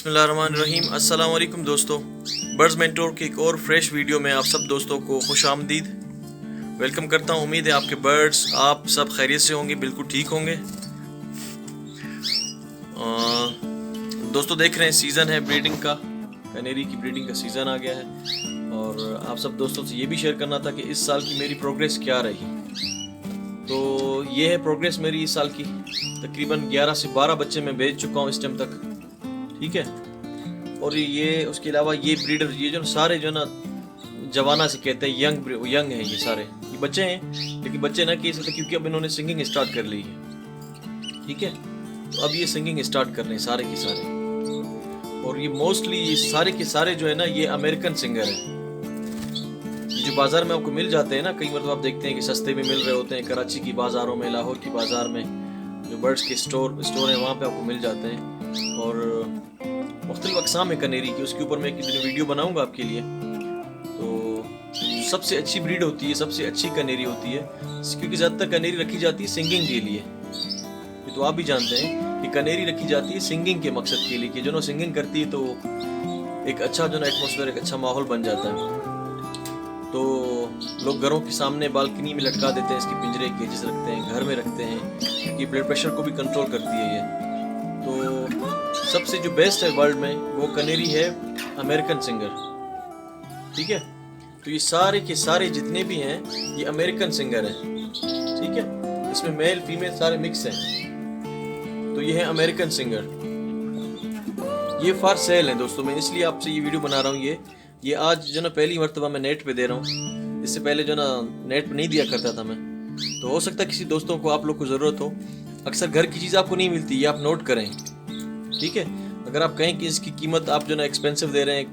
बिस्मिल्लाहिर्रहमानिर्रहीम। अस्सलाम वालेकुम दोस्तों, बर्ड्स मेंटोर की एक और फ्रेश वीडियो में आप सब दोस्तों को खुश आमदीद वेलकम करता हूँ। उम्मीद है आपके बर्ड्स आप सब खैरियत से होंगे, बिल्कुल ठीक होंगे। दोस्तों देख रहे हैं सीज़न है ब्रीडिंग का, कनेरी की ब्रीडिंग का सीज़न आ गया है और आप सब दोस्तों से ये भी शेयर करना था कि इस साल की मेरी प्रोग्रेस क्या रही। तो ये है प्रोग्रेस मेरी इस साल की, तकरीबन 11 से 12 बच्चे मैं बेच चुका हूँ इस टाइम तक, ठीक है। और ये उसके अलावा ये ब्रीडर ये जो सारे जो ना जवाना से कहते हैं यंग हैं, ये सारे ये बच्चे हैं, लेकिन बच्चे ना कह सकते क्योंकि अब इन्होंने सिंगिंग स्टार्ट कर ली है, ठीक है। तो अब ये सिंगिंग स्टार्ट कर रहे हैं सारे के सारे, और ये मोस्टली ये सारे के सारे जो है ना ये अमेरिकन सिंगर है। ये जो बाजार में आपको मिल जाते हैं ना, कई बार तो आप देखते हैं कि सस्ते में मिल रहे होते हैं, कराची की बाज़ारों में, लाहौर की बाज़ार में जो बर्ड्स के स्टोर हैं वहाँ पे आपको मिल जाते हैं। और मुख्तलिफ अक़साम है कनेरी की, उसके ऊपर मैं एक वीडियो बनाऊंगा आपके लिए। तो सबसे अच्छी ब्रीड होती है, सबसे अच्छी कनेरी होती है, क्योंकि ज़्यादातर कनेरी रखी जाती है सिंगिंग के लिए। ये तो आप भी जानते हैं कि कनेरी रखी जाती है सिंगिंग के मकसद के लिए, कि जो ना सिंगिंग करती है तो एक अच्छा जो ना एटमॉस्फेयर, एक अच्छा माहौल बन जाता है। तो लोग घरों के सामने बालकनी में लटका देते हैं, इसके पिंजरे केजेस रखते हैं, घर में रखते हैं, क्योंकि ब्लड प्रेशर को भी कंट्रोल करती है ये। तो सबसे जो बेस्ट है वर्ल्ड में वो कनेरी है अमेरिकन सिंगर, ठीक है। तो ये सारे के सारे जितने भी हैं ये अमेरिकन सिंगर हैं, ठीक है। इसमें मेल फीमेल सारे मिक्स हैं। तो ये है अमेरिकन सिंगर, ये फॉर सेल है दोस्तों। मैं इसलिए आपसे ये वीडियो बना रहा हूँ। ये आज जो ना पहली मर्तबा मैं नेट पे दे रहा हूँ, इससे पहले जो ना नेट पे नहीं दिया करता था मैं। तो हो सकता है किसी दोस्तों को, आप लोग को ज़रूरत हो। अक्सर घर की चीज़ आपको नहीं मिलती, ये आप नोट करें, ठीक है। अगर आप कहें कि इसकी कीमत आप जो ना एक्सपेंसिव दे रहे हैं,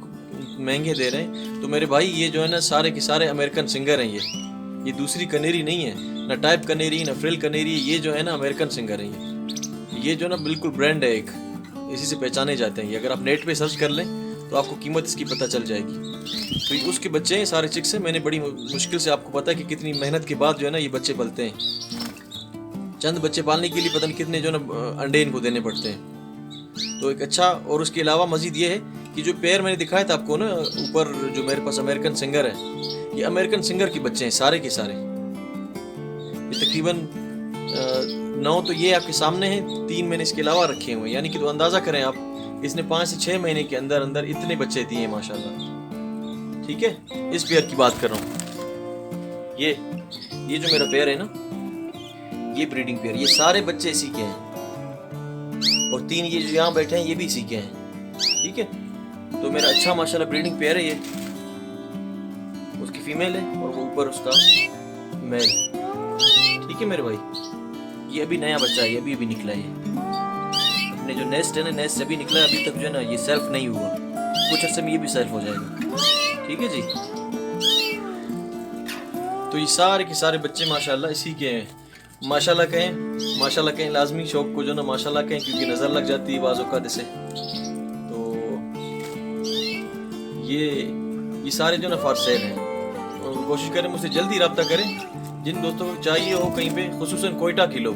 महंगे दे रहे हैं, तो मेरे भाई ये जो है ना सारे के सारे अमेरिकन सिंगर हैं। ये दूसरी कनेरी नहीं है, ना टाइप कनेरी ना फ्रिल कनेरी, ये जो है ना अमेरिकन सिंगर हैं। ये जो ना बिल्कुल ब्रांड है एक, इसी से पहचाने जाते हैं ये। अगर आप नेट पे सर्च कर लें तो आपको कीमत इसकी पता चल जाएगी। तो ये उसके बच्चे हैं, सारे चिक्स हैं। मैंने बड़ी मुश्किल से, आपको पता है कि कितनी मेहनत के बाद जो है ना ये बच्चे पलते हैं। चंद बच्चे पालने के लिए पता नहीं कितने जो ना अंडे इनको देने पड़ते हैं। तो एक अच्छा, और उसके अलावा मजीद ये है कि जो पेयर मैंने दिखाया था आपको ना ऊपर, जो मेरे पास अमेरिकन सिंगर है, ये अमेरिकन सिंगर के बच्चे हैं सारे के सारे। ये तकरीबन 9 तो ये आपके सामने हैं, 3 मैंने इसके अलावा रखे हुए हैं। यानी कि तो अंदाज़ा करें आप, इसने 5 से 6 महीने के अंदर अंदर इतने बच्चे दिए हैं माशाल्लाह, ठीक है। इस पेयर की बात कर रहा हूँ। ये जो मेरा पेयर है ना, ये ब्रीडिंग पेयर, ये सारे बच्चे इसी के हैं, और 3 ये जो यहाँ बैठे हैं ये भी इसी के हैं, ठीक है। तो मेरा अच्छा माशाल्लाह ब्रीडिंग पेयर है ये। उसकी फीमेल है और वो ऊपर उसका मेल, ठीक है मेरे भाई। ये अभी नया बच्चा है, ये अभी निकला है। अपने जो नेस्ट है ना, नेस्ट से अभी निकला है, अभी तक जो है ना ये सेल्फ नहीं हुआ, कुछ अर्से में ये भी सेल्फ हो जाएगा, ठीक है जी। तो ये सारे के सारे बच्चे माशाल्लाह इसी के हैं। माशाल्लाह कहें लाजमी, शौक को जो ना माशाल्लाह कहें, क्योंकि नज़र लग जाती है बाज़ औक़ात से। तो ये सारे जो ना फॉर सेल हैं, और कोशिश करें मुझसे जल्दी रब्ता करें जिन दोस्तों को चाहिए हो कहीं पे, खुसूसन कोयटा के लोग।